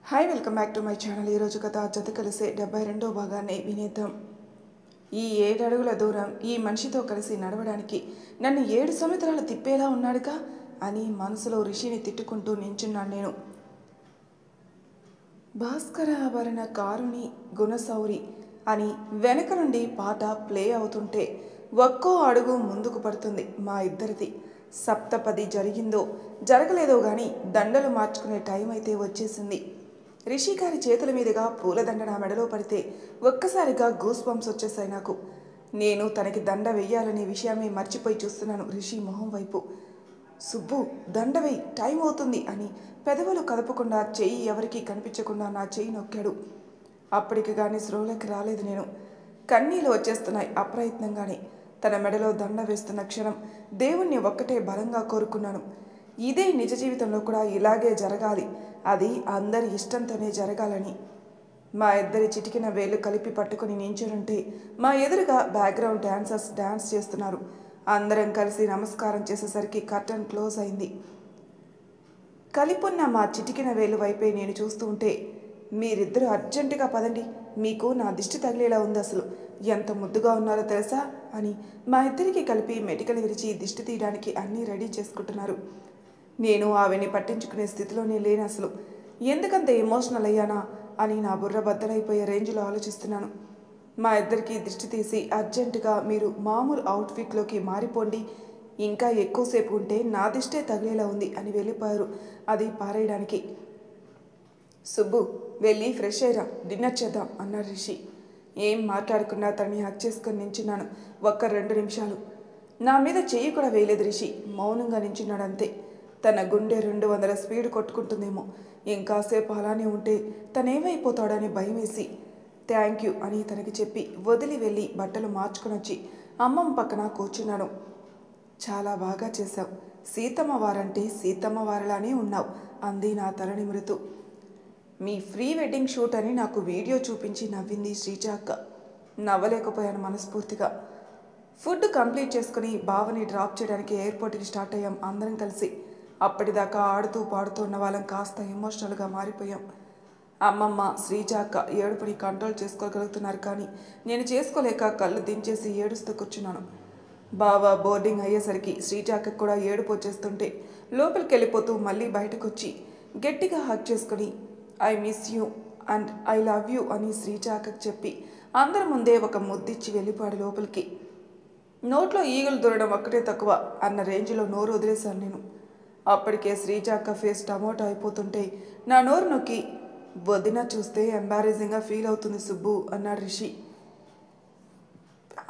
Hi welcome back to my channel. ఈరోజు కథ జత కలిసే 72వ భాగాన్ని వినేద్దాం. ఈ 7 అడుగుల దూరం ఈ మనిషితో కలిసి నడవడానికి నన్ను 7 సముద్రాలు తిప్పేలా ఉన్నాడుగా అని మనసులో రిషిని తిట్టుకుంటూ నించున్నాను నేను. భాస్కరాభరణ కారుని గుణసౌరి అని వెనక నుండి పాట ప్లే అవుతుంటే ఒక్కో అడుగు ముందుకు పడుతుంది మా ఇద్దరిది. సప్తపది జరిగిందో జరగలేదో కానీ దండలు మార్చుకునే టైం అయితే వచ్చేసింది. రిషి గారి చేతుల మీదుగా పూలదండ నా మెడలో పడితే ఒక్కసారిగా గూస్ బంప్స్ వచ్చేసాయి నాకు. నేను తనకి దండ వెయ్యాలనే విషయమే మర్చిపోయి చూస్తున్నాను రిషి మొహం వైపు. సుబ్బు దండ వెయ్యి, టైం అవుతుంది అని పెదవులు కదపకుండా చెయ్యి ఎవరికీ కనిపించకుండా నా చెయ్యి నొక్కాడు. అప్పటికి కానీ స్రోలోకి రాలేదు నేను. కన్నీళ్ళు వచ్చేస్తున్నాయి అప్రయత్నంగానే. తన మెడలో దండ వేస్తున్న క్షణం దేవుణ్ణి ఒక్కటే బలంగా కోరుకున్నాను. ఇదే నిజ జీవితంలో కూడా ఇలాగే జరగాలి, అది అందరి ఇష్టంతోనే జరగాలని. మా ఇద్దరి చిటికిన వేళ్ళు కలిపి పట్టుకుని నించుంటే మా ఎదురుగా బ్యాక్గ్రౌండ్ డాన్సర్స్ డాన్స్ చేస్తున్నారు. అందరం కలిసి నమస్కారం చేసేసరికి కర్టన్ క్లోజ్ అయింది. కలిపున్న మా చిటికిన వేలు వైపే నేను చూస్తూ ఉంటే, మీరిద్దరూ అర్జెంటుగా పదండి, మీకు నా దిష్టి తగిలేలా ఉంది, అసలు ఎంత ముద్దుగా ఉన్నారో తెలుసా అని మా ఇద్దరికి కలిపి మెటికలు విరిచి దిష్టి తీయడానికి అన్నీ రెడీ చేసుకుంటున్నారు. నేను ఆవిని పట్టించుకునే స్థితిలోనే లేను అసలు. ఎందుకంత ఎమోషనల్ అయ్యానా అని నా బుర్ర బద్దలైపోయే రేంజ్లో ఆలోచిస్తున్నాను. మా ఇద్దరికి దిష్టి తీసి అర్జెంటుగా మీరు మామూలు అవుట్ఫిట్లోకి మారిపోండి, ఇంకా ఎక్కువసేపు ఉంటే నా దిష్టే తగిలేలా ఉంది అని వెళ్ళిపోయారు అది పారేయడానికి. సుబ్బు వెళ్ళి ఫ్రెష్ అయ్యరా, డిన్నర్ చేద్దాం అన్నాడు రిషి. ఏం మాట్లాడకుండా తనని హక్ చేసుకొని నించున్నాను. ఒక్క 2 నిమిషాలు. నా మీద చెయ్యి కూడా వేయలేదు రిషి, మౌనంగా నించున్నాడు అంతే. తన గుండె 200 స్పీడ్ కొట్టుకుంటుందేమో. ఇంకాసేపు అలానే ఉంటే తనేమైపోతాడని భయం వేసి థ్యాంక్ యూ అని తనకి చెప్పి వదిలి వెళ్ళి బట్టలు మార్చుకొని వచ్చి అమ్మమ్మ పక్కన కూర్చున్నాను. చాలా బాగా చేశావు, సీతమ్మ వారంటే సీతమ్మ వారిలానే ఉన్నావు అంది నా తల నిమురుతూ. మీ ప్రీ వెడ్డింగ్ షూట్ అని నాకు వీడియో చూపించి నవ్వింది శ్రీజ అక్క. నవ్వలేకపోయాను మనస్ఫూర్తిగా. ఫుడ్ కంప్లీట్ చేసుకుని బావని డ్రాప్ చేయడానికి ఎయిర్పోర్ట్కి స్టార్ట్ అయ్యాం అందరం కలిసి. అప్పటిదాకా ఆడుతూ పాడుతూ ఉన్న వాళ్ళం కాస్త ఎమోషనల్గా మారిపోయాం. అమ్మమ్మ శ్రీజ అక్క ఏడుపుని కంట్రోల్ చేసుకోగలుగుతున్నారు కానీ నేను చేసుకోలేక కళ్ళు దించేసి ఏడుస్తూ కూర్చున్నాను. బావ బోర్డింగ్ అయ్యేసరికి శ్రీజ అక్కకు కూడా ఏడుపు వచ్చేస్తుంటే లోపలికి వెళ్ళిపోతూ మళ్ళీ బయటకు వచ్చి గట్టిగా హక్ చేసుకుని I miss you and I love you అని శ్రీజ అక్కకు చెప్పి అందరి ముందే ఒక ముద్దిచ్చి వెళ్ళిపోయాడు లోపలికి. నోట్లో ఈగలు దూరడం ఒక్కటే తక్కువ అన్న రేంజ్లో నోరు వదిలేశాను నేను. అప్పటికే శ్రీజ అక్క ఫేస్ టమోటా అయిపోతుంటే నా నోరు నొక్కి వదిన చూస్తే ఎంబారేజింగ్గా ఫీల్ అవుతుంది సుబ్బు అన్నాడు రిషి.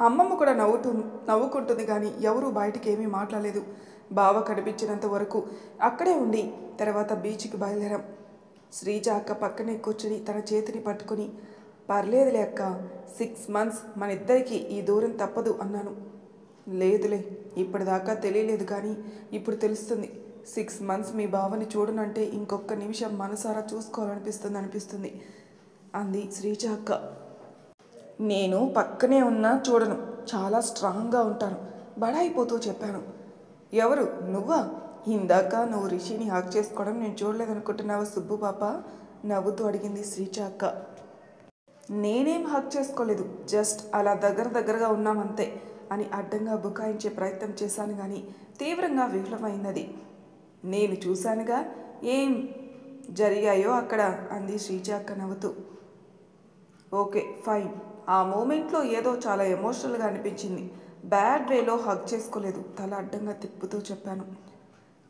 అమ్మమ్మ కూడా నవ్వుకుంటుంది కానీ ఎవరూ బయటికి ఏమీ మాట్లాడలేదు. బావ కనిపించినంత వరకు అక్కడే ఉండి తర్వాత బీచ్కి బయలుదేరాం. శ్రీజ అక్క పక్కనే కూర్చుని తన చేతిని పట్టుకుని పర్లేదులే అక్క, 6 months మన ఇద్దరికి ఈ దూరం తప్పదు అన్నాను. లేదులే, ఇప్పటిదాకా తెలియలేదు కానీ ఇప్పుడు తెలుస్తుంది. 6 months మీ బావని చూడనంటే ఇంకొక నిమిషం మనసారా చూసుకోవాలనిపిస్తుంది అంది శ్రీజ అక్క. నేను పక్కనే ఉన్నా చూడను, చాలా స్ట్రాంగ్గా ఉంటాను బడాయిపోతూ చెప్పాను. ఎవరు నువ్వా? ఇందాక నువ్వు రిషిని హక్ చేసుకోవడం నేను చూడలేదనుకుంటున్నావా సుబ్బు పాప నవ్వుతూ అడిగింది శ్రీజ అక్క. నేనేం హక్ చేసుకోలేదు, జస్ట్ అలా దగ్గరగా ఉన్నామంతే అని అడ్డంగా బుకాయించే ప్రయత్నం చేశాను కానీ తీవ్రంగా విఫలమైంది. నేను చూశానుగా ఏం జరిగాయో అక్కడ అంది శ్రీజ అక్క నవ్వుతూ. ఓకే ఫైన్, ఆ మూమెంట్లో ఏదో చాలా ఎమోషనల్గా అనిపించింది, బ్యాడ్ వేలో హగ్ చేసుకోలేదు తల అడ్డంగా తిప్పుతూ చెప్పాను.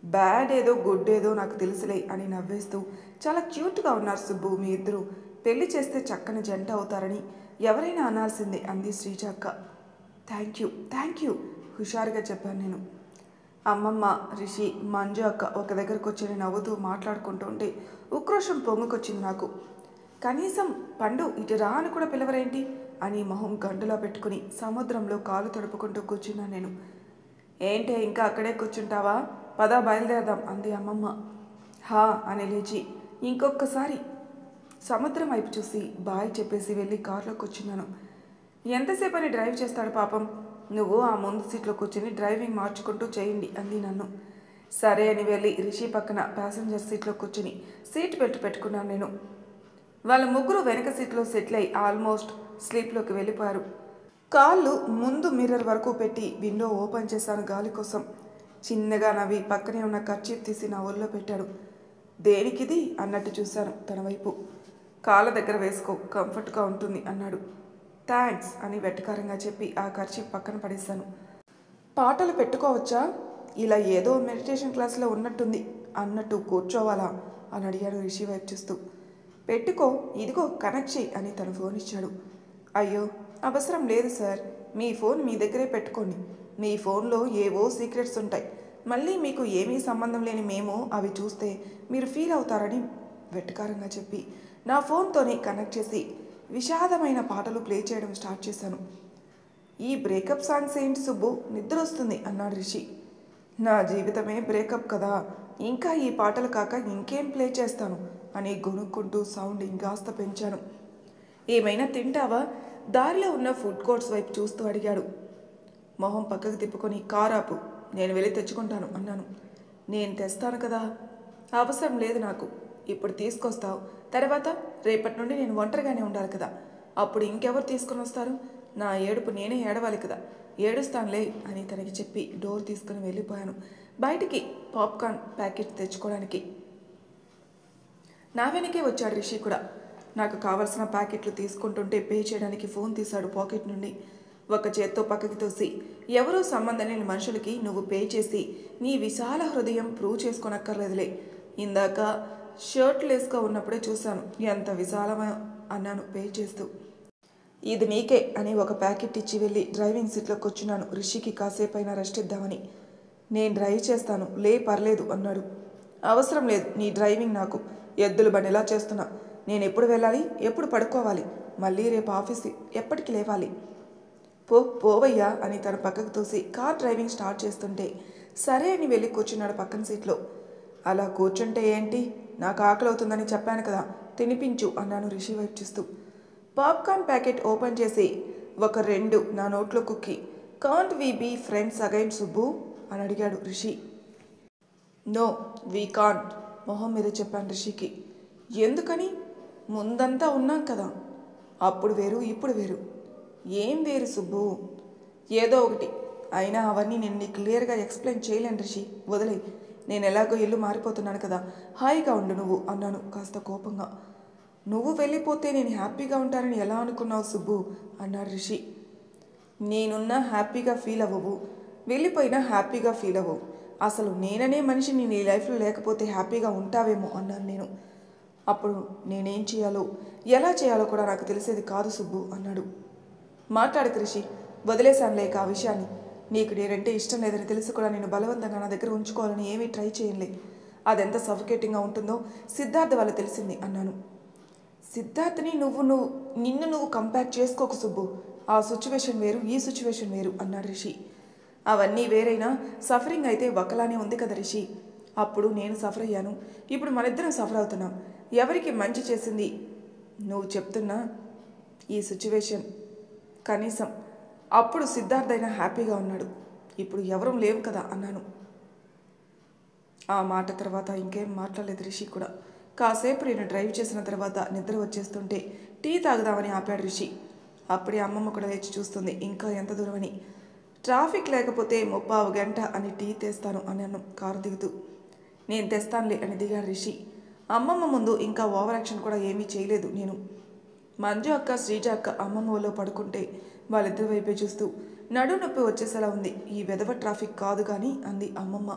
బ్యాడ్ ఏదో గుడ్ ఏదో నాకు తెలుసులే అని నవ్వేస్తూ చాలా క్యూట్గా ఉన్నారు సుబ్బు, మీ ఇద్దరు పెళ్లి చేస్తే చక్కని జంట అవుతారని ఎవరైనా అనాల్సిందే అంది శ్రీజ అక్క. థ్యాంక్ యూ హుషారుగా చెప్పాను నేను. అమ్మమ్మ, రిషి, మంజు అక్క ఒక దగ్గరకు వచ్చి నవ్వుతూ మాట్లాడుకుంటుంటే ఉక్రోషం పొంగుకొచ్చింది నాకు. కనీసం పండు ఇటు రా అని కూడా పిలవరేంటి అని మొహం గండులా పెట్టుకుని సముద్రంలో కాలు తడుపుకుంటూ కూర్చున్నాను నేను. ఏంటే ఇంకా అక్కడే కూర్చుంటావా, పద బయలుదేరదాం అంది అమ్మమ్మ. హా అని లేచి ఇంకొకసారి సముద్రం వైపు చూసి బాయ్ చెప్పేసి వెళ్ళి కారులో కూర్చున్నాను. ఎంతసేపు అని డ్రైవ్ చేస్తాడు పాపం, నువ్వు ఆ ముందు సీట్లో కూర్చొని డ్రైవింగ్ మార్చుకుంటూ చేయండి అంది నన్ను. సరే అని వెళ్ళి రిషి పక్కన ప్యాసింజర్ సీట్లో కూర్చుని సీట్ బెల్ట్ పెట్టుకున్నాను నేను. వాళ్ళ ముగ్గురు వెనక సీట్లో సెటిల్ అయి ఆల్మోస్ట్ స్లీప్లోకి వెళ్ళిపోయారు. కాళ్ళు ముందు మిర్రర్ వరకు పెట్టి విండో ఓపెన్ చేశాను గాలి కోసం. చిన్నగా నవ్వి పక్కనే ఉన్న కర్చీఫ్ తీసి నా ఒళ్ళో పెట్టాడు. దేనికిది అన్నట్టు చూశాను తన వైపు. కాళ్ళ దగ్గర వేసుకో, కంఫర్ట్గా ఉంటుంది అన్నాడు. థ్యాంక్స్ అని వెటకారంగా చెప్పి ఆ కర్చీఫ్ పక్కన పడేశాను. పాటలు పెట్టుకోవచ్చా? ఇలా ఏదో మెడిటేషన్ క్లాస్లో ఉన్నట్టుంది అన్నట్టు కూర్చోవాలా అని అడిగాడు రిషి వైపు చూస్తూ. పెట్టుకో, ఇదిగో కనెక్ట్ చేయి అని తన ఫోన్ ఇచ్చాడు. అయ్యో అవసరం లేదు సార్, మీ ఫోన్ మీ దగ్గరే పెట్టుకోండి. మీ ఫోన్లో ఏవో సీక్రెట్స్ ఉంటాయి, మళ్ళీ మీకు ఏమీ సంబంధం లేని మేము అవి చూస్తే మీరు ఫీల్ అవుతారని వెటకారంగా చెప్పి నా ఫోన్తోనే కనెక్ట్ చేసి విషాదమైన పాటలు ప్లే చేయడం స్టార్ట్ చేశాను. ఈ బ్రేకప్ సాంగ్స్ ఏంటి సుబ్బు, నిద్ర వస్తుంది అన్నాడు రిషి. నా జీవితమే బ్రేకప్ కదా, ఇంకా ఈ పాటలు కాక ఇంకేం ప్లే చేస్తాను అని గొనుక్కుంటూ సౌండ్ ఇంకాస్త పెంచాను. ఏమైనా తింటావా? దారిలో ఉన్న ఫుడ్ కోర్ట్స్ వైపు చూస్తూ అడిగాడు. మొహం పక్కకు తిప్పుకొని కారు ఆపు, నేను వెళ్ళి తెచ్చుకుంటాను అన్నాను. నేను తెస్తాను కదా. అవసరం లేదు నాకు, ఇప్పుడు తీసుకొస్తావు, తర్వాత రేపటి నుండి నేను ఒంటరిగానే ఉండాలి కదా, అప్పుడు ఇంకెవరు తీసుకొని వస్తారు? నా ఏడుపు నేనే ఏడవాలి కదా, ఏడుస్తానులే అని తనకి చెప్పి డోర్ తీసుకుని వెళ్ళిపోయాను బయటికి పాప్కార్న్ ప్యాకెట్ తెచ్చుకోవడానికి. నా వెనకే వచ్చాడు రిషి కూడా. నాకు కావలసిన ప్యాకెట్లు తీసుకుంటుంటే పే చేయడానికి ఫోన్ తీశాడు పాకెట్ నుండి. ఒక చేత్తో పక్కకి తోసి, ఎవరూ సంబంధం లేని మనుషులకి నువ్వు పే చేసి నీ విశాల హృదయం ప్రూవ్ చేసుకోనక్కర్లేదులే. ఇందాక షర్ట్లెస్గా ఉన్నప్పుడే చూశాను, ఎంత విశాలమో అన్నాను పే చేస్తూ. ఇది నీకే అని ఒక ప్యాకెట్ ఇచ్చి వెళ్ళి డ్రైవింగ్ సీట్లో కూర్చున్నాను రిషికి కాసేపైనా రెస్ట్ ఇద్దామని. నేను డ్రైవ్ చేస్తాను లే, పర్లేదు అన్నాడు. అవసరం లేదు నీ డ్రైవింగ్ నాకు, ఎద్దులు బండి ఎలా చేస్తున్నా. నేను ఎప్పుడు వెళ్ళాలి, ఎప్పుడు పడుకోవాలి, మళ్ళీ రేపు ఆఫీస్ ఎప్పటికి లేవాలి. పోవయ్యా అని తన పక్కకు తోసి కార్ డ్రైవింగ్ స్టార్ట్ చేస్తుంటే సరే అని వెళ్ళి కూర్చున్నాడు పక్కన సీట్లో. అలా కూర్చుంటే ఏంటి, నాకు ఆకలి అవుతుందని చెప్పాను కదా, తినిపించు అన్నాను రిషి వైపు చూస్తూ. పాప్కార్న్ ప్యాకెట్ ఓపెన్ చేసి ఒక 2 నా నోట్లో కుక్కి, can't we be friends again Subbu అని అడిగాడు రిషి. నో వీ కాంట్ మొహం మీద చెప్పాను రిషికి. ఎందుకని? ముందంతా ఉన్నాం కదా. అప్పుడు వేరు ఇప్పుడు వేరు. ఏం వేరు సుబ్బు? ఏదో ఒకటి, అయినా అవన్నీ నేను నీకు క్లియర్గా ఎక్స్ప్లెయిన్ చేయలేను రిషి, వదిలే. నేను ఎలాగో ఇల్లు మారిపోతున్నాను కదా, హాయిగా ఉండు నువ్వు అన్నాను కాస్త కోపంగా. నువ్వు వెళ్ళిపోతే నేను హ్యాపీగా ఉంటానని ఎలా అనుకున్నావు సుబ్బు అన్నాడు రిషి. నేనున్నా హ్యాపీగా ఫీల్ అవ్వవు, వెళ్ళిపోయినా హ్యాపీగా ఫీల్ అవ్వవు. అసలు నేననే మనిషిని నీ లైఫ్లో లేకపోతే హ్యాపీగా ఉంటావేమో అన్నాను నేను. అప్పుడు నేనేం చేయాలో ఎలా చేయాలో కూడా నాకు తెలిసేది కాదు సుబ్బు అన్నాడు. మాట్లాడకు రిషి, వదిలేశాను లేక ఆ విషయాన్ని. నీకు నేనంటే ఇష్టం లేదని తెలిసి కూడా నేను బలవంతంగా నా దగ్గర ఉంచుకోవాలని ఏమీ ట్రై చేయనులే. అదెంత సఫికేటింగ్గా ఉంటుందో సిద్ధార్థ వల్ల తెలిసింది అన్నాను. సిద్ధార్థని నిన్ను నువ్వు కంపేర్ చేసుకోకు సుబ్బు, ఆ సిచ్యువేషన్ వేరు ఈ సిచ్యువేషన్ వేరు అన్నాడు రిషి. అవన్నీ వేరైనా సఫరింగ్ అయితే ఒకలానే ఉంది కదా రిషి. అప్పుడు నేను సఫర్ అయ్యాను, ఇప్పుడు మనిద్దరం సఫర్ అవుతున్నాం. ఎవరికి మంచి చేసింది నువ్వు చెప్తున్నా? ఈ సిచ్యువేషన్. కనీసం అప్పుడు సిద్ధార్థ అయినా హ్యాపీగా ఉన్నాడు, ఇప్పుడు ఎవరూ లేవు కదా అన్నాను. ఆ మాట తర్వాత ఇంకేం మాట్లాడలేదు రిషి కూడా. కాసేపు నేను డ్రైవ్ చేసిన తర్వాత నిద్ర వచ్చేస్తుంటే టీ తాగుదామని ఆపాడు రిషి. అప్పుడే అమ్మమ్మ కూడా లేచి చూస్తుంది ఇంకా ఎంత దూరమని. ట్రాఫిక్ లేకపోతే 30 గంట అని టీ తెస్తాను అన్నాను కారు దిగుతూ. నేను తెస్తానులే అని దిగాడు రిషి. అమ్మమ్మ ముందు ఇంకా ఓవర్ యాక్షన్ కూడా ఏమీ చేయలేదు నేను. మంజు అక్క శ్రీజ అక్క అమ్మమ్మ ఒళ్ళో పడుకుంటే వాళ్ళిద్దరి వైపే చూస్తూ నడు నొప్పి వచ్చేసేలా ఉంది, ఈ వెధవ ట్రాఫిక్ కాదు కానీ అంది అమ్మమ్మ.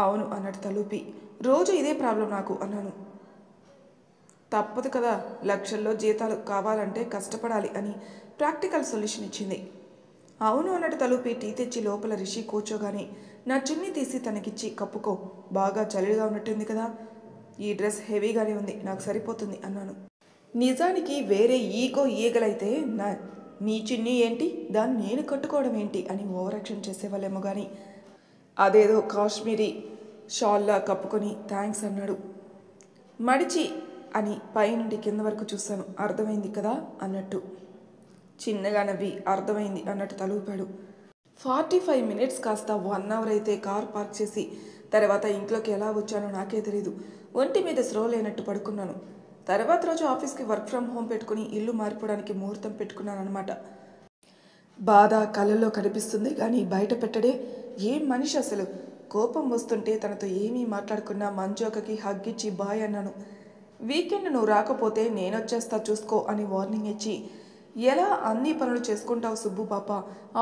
అవును అన్నట్టు తలూపి, రోజు ఇదే ప్రాబ్లం నాకు అన్నాను. తప్పదు కదా, లక్షల్లో జీతాలు కావాలంటే కష్టపడాలి అని ప్రాక్టికల్ సొల్యూషన్ ఇచ్చింది. అవును అన్నట్టు తలూపి టీ తెచ్చి లోపల రిషి కూర్చోగానే నా చున్నీ తీసి తనకిచ్చి, కప్పుకో, బాగా చలిగా ఉన్నట్టుంది కదా, ఈ డ్రెస్ హెవీగానే ఉంది, నాకు సరిపోతుంది అన్నాను. నిజానికి వేరే ఈగలైతే నీ చున్నీ ఏంటి, దాన్ని నేను కట్టుకోవడం ఏంటి అని ఓవర్ యాక్షన్ చేసేవాళ్ళేమో కానీ అదేదో కాశ్మీరీ షాల్లా కప్పుకొని థ్యాంక్స్ అన్నాడు. మడిచి అని పైనుండి కింద వరకు చూశాను, అర్థమైంది కదా అన్నట్టు. చిన్నగా నవ్వి అర్థమైంది అన్నట్టు తలూపాడు. 45 మినిట్స్ కాస్త 1 అవర్ అయితే కార్ పార్క్ చేసి తర్వాత ఇంట్లోకి ఎలా వచ్చానో నాకే తెలీదు. ఒంటి మీద స్రో లేనట్టు పడుకున్నాను. తర్వాత రోజు ఆఫీస్కి వర్క్ ఫ్రమ్ హోమ్ పెట్టుకుని ఇల్లు మారిపోవడానికి ముహూర్తం పెట్టుకున్నాను అనమాట. బాధ కళ్ళల్లో కనిపిస్తుంది కానీ బయట పెట్టడే. ఏం మనిషి అసలు. కోపం వస్తుంటే తనతో ఏమీ మాట్లాడుకున్నా మంజోకకి హగ్గిచ్చి బాయ్ అన్నాను. వీకెండ్ నువ్వు రాకపోతే నేనొచ్చేస్తా చూసుకో అని వార్నింగ్ ఇచ్చి, ఎలా అన్ని పనులు చేసుకుంటావు సుబ్బు పాప,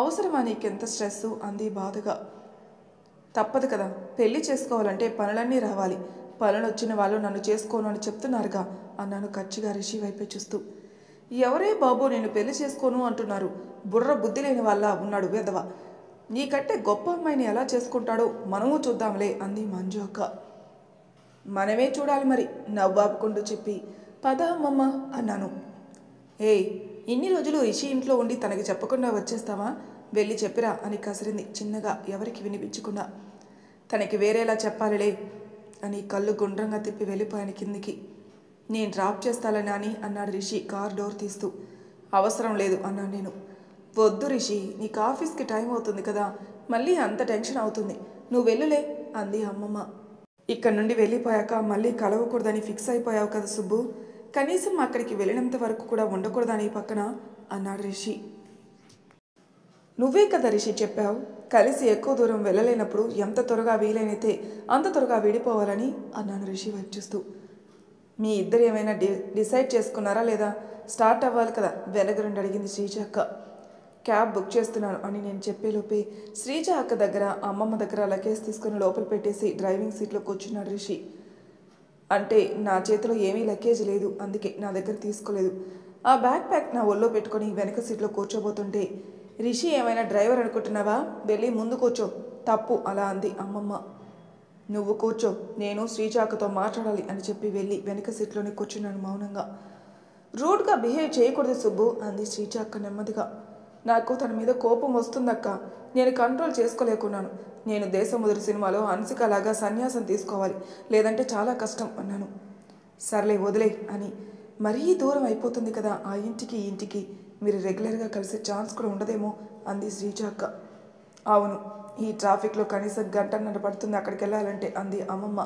అవసరమా నీకెంత స్ట్రెస్సు అంది బాధగా. తప్పదు కదా, పెళ్లి చేసుకోవాలంటే పనులన్నీ రావాలి. పనులు వచ్చిన వాళ్ళు నన్ను చేసుకోను అని చెప్తున్నారుగా అన్నాను కచ్చిగా రిషి వైపే చూస్తూ. ఎవరే బాబు నేను పెళ్లి చేసుకోను అంటున్నారు. బుర్ర బుద్ధి లేని వాళ్ళ ఉన్నాడు వెధవ. నీకంటే గొప్ప అమ్మాయిని ఎలా చేసుకుంటాడో మనము చూద్దాంలే అంది మంజు అక్క. మనమే చూడాలి మరి నవ్వాపుకుంటూ చెప్పి, పద అమ్మమ్మ అన్నాను. ఏయ్, ఇన్ని రోజులు రిషి ఇంట్లో ఉండి తనకి చెప్పకుండా వచ్చేస్తావా? వెళ్ళి చెప్పిరా అని కసిరింది చిన్నగా, ఎవరికి వినిపించకుండా. తనకి వేరేలా చెప్పాలిలే అని కళ్ళు గుండ్రంగా తిప్పి వెళ్ళిపోయాను కిందికి. నేను డ్రాప్ చేస్తాలని అని అన్నాడు రిషి కార్ డోర్ తీస్తూ. అవసరం లేదు అన్నాను నేను. వద్దు రిషి, నీకు ఆఫీస్కి టైం అవుతుంది కదా, మళ్ళీ అంత టెన్షన్ అవుతుంది, నువ్వు వెళ్ళులే అంది అమ్మమ్మ. ఇక్కడ నుండి వెళ్ళిపోయాక మళ్ళీ కలవకూడదని ఫిక్స్ అయిపోయావు కదా సుబ్బు, కనీసం అక్కడికి వెళ్ళినంత వరకు కూడా ఉండకూడదని పక్కన అన్నాడు రిషి. నువ్వే కదా రిషి చెప్పావు, కలిసి ఎక్కువ దూరం వెళ్ళలేనప్పుడు ఎంత త్వరగా వీలైనైతే అంత త్వరగా విడిపోవాలని అన్నాను రిషి వైపు చూస్తూ. మీ ఇద్దరు ఏమైనా డిసైడ్ చేసుకున్నారా లేదా? స్టార్ట్ అవ్వాలి కదా వెనగరండి అడిగింది శ్రీజ అక్క. క్యాబ్ బుక్ చేస్తున్నాను అని నేను చెప్పేలోపే శ్రీజ అక్క దగ్గర అమ్మమ్మ దగ్గర లగేజ్ తీసుకుని లోపల పెట్టేసి డ్రైవింగ్ సీట్లో కూర్చున్నాడు రిషి. అంటే నా చేతిలో ఏమీ లగేజ్ లేదు, అందుకే నా దగ్గర తీసుకోలేదు. ఆ బ్యాక్ ప్యాక్ నా ఒళ్ళో పెట్టుకొని వెనక సీట్లో కూర్చోబోతుంటే, రిషి ఏమైనా డ్రైవర్ అనుకుంటున్నావా, వెళ్ళి ముందు కూర్చో, తప్పు అలా అంది అమ్మమ్మ. నువ్వు కూర్చో, నేను శ్రీజ అక్కతో మాట్లాడాలి అని చెప్పి వెళ్ళి వెనక సీట్లోనే కూర్చున్నాను మౌనంగా. రూడ్గా బిహేవ్ చేయకూడదు సుబ్బు అంది శ్రీజ అక్క నెమ్మదిగా. నాకు తన మీద కోపం వస్తుందక్క, నేను కంట్రోల్ చేసుకోలేకున్నాను. నేను దేశముదురు సినిమాలో హన్సికలాగా సన్యాసం తీసుకోవాలి, లేదంటే చాలా కష్టం అన్నాను. సర్లే వదిలే అని, మరీ దూరం అయిపోతుంది కదా ఆ ఇంటికి ఈ ఇంటికి, మీరు రెగ్యులర్గా కలిసే ఛాన్స్ కూడా ఉండదేమో అంది శ్రీజ అక్క. అవును, ఈ ట్రాఫిక్లో కనీసం గంటన్నర పడుతుంది అక్కడికి వెళ్ళాలంటే అంది అమ్మమ్మ.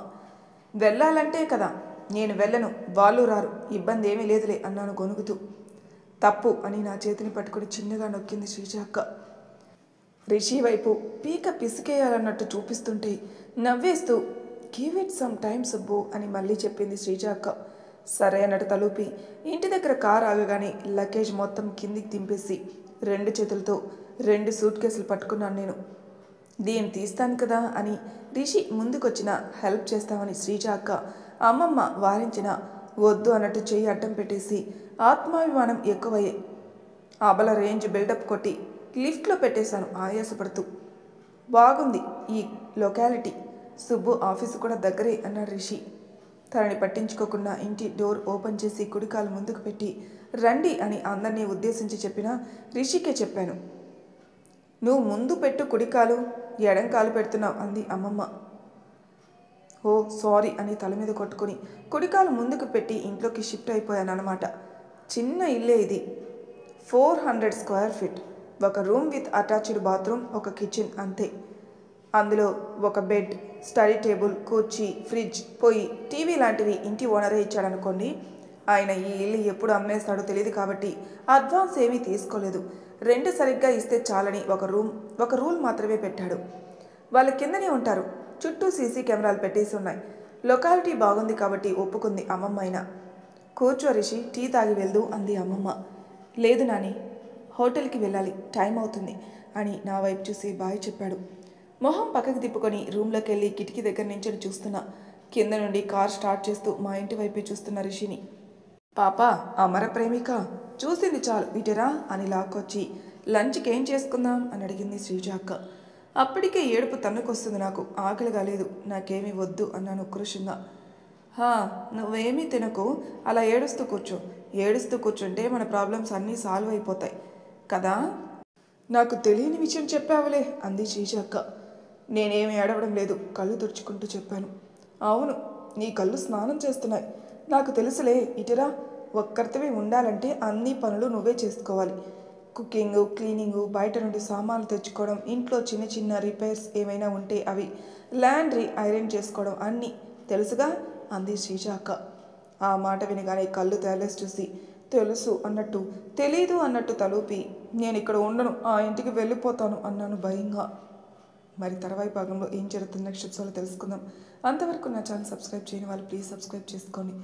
వెళ్ళాలంటే కదా, నేను వెళ్ళను, వాళ్ళు రారు, ఇబ్బంది ఏమీ లేదులే అన్నాను గొనుగుతూ. తప్పు అని నా చేతిని పట్టుకుని చిన్నగా నొక్కింది శ్రీజ అక్క. రిషి వైపు పీక పిసికేయాలన్నట్టు చూపిస్తుంటే నవ్వేస్తూ, give it some time Subbu అని మళ్ళీ చెప్పింది శ్రీజ అక్క. సరే అన్నట్టు తలూపి ఇంటి దగ్గర కారు ఆగగానే లగేజ్ మొత్తం కిందికి దింపేసి 2 చేతులతో 2 సూట్ కేసులు పట్టుకున్నాను నేను. దీన్ని తీస్తాను కదా అని రిషి ముందుకొచ్చిన హెల్ప్ చేస్తామని శ్రీజ అక్క అమ్మమ్మ వారించిన వద్దు అన్నట్టు చెయ్యి అడ్డం పెట్టేసి ఆత్మాభిమానం ఎక్కువయ్యే అబల రేంజ్ బిల్డప్ కొట్టి లిఫ్ట్లో పెట్టేశాను ఆయాసపడుతూ. బాగుంది ఈ లొకాలిటీ, సుబ్బు ఆఫీసు కూడా దగ్గరే అన్నాడు రిషి. తనని పట్టించుకోకుండా ఇంటి డోర్ ఓపెన్ చేసి కుడికాలు ముందుకు పెట్టి రండి అని అందరినీ ఉద్దేశించి చెప్పినా రిషికే చెప్పాను. నువ్వు ముందు పెట్టు కుడికాలు, ఎడంకాలు పెడుతున్నావు అంది అమ్మమ్మ. ఓ సారీ అని తల మీద కొట్టుకుని కుడికాలు ముందుకు పెట్టి ఇంట్లోకి షిఫ్ట్ అయిపోయాను అనమాట. చిన్న ఇల్లే ఇది, 400 స్క్వేర్ ఫీట్, ఒక రూమ్ విత్ అటాచ్డ్ బాత్రూమ్, ఒక కిచెన్ అంతే. అందులో ఒక బెడ్, స్టడీ టేబుల్, కుర్చీ, ఫ్రిడ్జ్, పొయ్యి, టీవీ లాంటివి ఇంటి ఓనరే ఇచ్చాడనుకోండి. ఆయన ఈ ఇల్లు ఎప్పుడు అమ్మేస్తాడో తెలియదు కాబట్టి అడ్వాన్స్ ఏమీ తీసుకోలేదు. రెంట్ సరిగ్గా ఇస్తే చాలని ఒక రూల్ మాత్రమే పెట్టాడు. వాళ్ళ కిందనే ఉంటారు, చుట్టూ సీసీ కెమెరాలు పెట్టేసి ఉన్నాయి. లొకాలిటీ బాగుంది కాబట్టి ఒప్పుకుంది అమ్మమ్మ అయినా. కూర్చో రిషి, టీ తాగి వెళ్దు అంది అమ్మమ్మ. లేదు నాని, హోటల్కి వెళ్ళాలి, టైం అవుతుంది అని నా వైపు చూసి బాయ్ చెప్పాడు. మొహం పక్కకి తిప్పుకొని రూమ్లోకి వెళ్ళి కిటికీ దగ్గర నుంచి చూస్తున్నా. కింద నుండి కార్ స్టార్ట్ చేస్తూ మా ఇంటి వైపే చూస్తున్న రిషిని. పాప అమర ప్రేమిక, చూసింది చాలు ఇటరా అని లాక్కొచ్చి లంచ్కి ఏం చేసుకుందాం అని అడిగింది శ్రీజ అక్క. అప్పటికే ఏడుపు తన్నుకొస్తుంది నాకు, ఆకలిగా లేదు, నాకేమీ వద్దు అన్నాను ఉక్రోషంగా. నువ్వేమీ తినకు, అలా ఏడుస్తూ కూర్చుంటే మన ప్రాబ్లమ్స్ అన్నీ సాల్వ్ అయిపోతాయి కదా. నాకు తెలియని విషయం చెప్పావులే అంది శ్రీజ అక్క. నేనేమి ఏడవడం లేదు, కళ్ళు తుడుచుకుంటూ చెప్పాను. అవును, నీ కళ్ళు స్నానం చేస్తున్నాయి, నాకు తెలుసులే, ఇటురా. ఒక్కరితోవి ఉండాలంటే అన్ని పనులు నువ్వే చేసుకోవాలి. కుకింగ్, క్లీనింగు, బయట నుండి సామాన్లు తెచ్చుకోవడం, ఇంట్లో చిన్న చిన్న రిపేర్స్ ఏమైనా ఉంటే అవి, లాండ్రీ ఐరన్ చేసుకోవడం అన్నీ తెలుసుగా అంది శ్రీజ అక్క. ఆ మాట వినగానే కళ్ళు తేలేసి చూసి తెలుసు అన్నట్టు తెలీదు అన్నట్టు తలూపి నేను ఇక్కడ ఉండను, ఆ ఇంటికి వెళ్ళిపోతాను అన్నాను భయంగా. మరి తర్వాయి భాగంలో ఏం జరుగుతుంది నెక్స్ట్ ఎపిసోడ్లో తెలుసుకుందాం. అంతవరకు నా ఛానల్ సబ్స్క్రైబ్ చేయని వాళ్ళు ప్లీజ్ సబ్స్క్రైబ్ చేసుకోండి,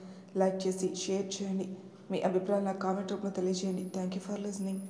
లైక్ చేసి షేర్ చేయండి, మీ అభిప్రాయాలు నాకు కామెంట్ రూపంలో తెలియజేయండి. Thank you for listening.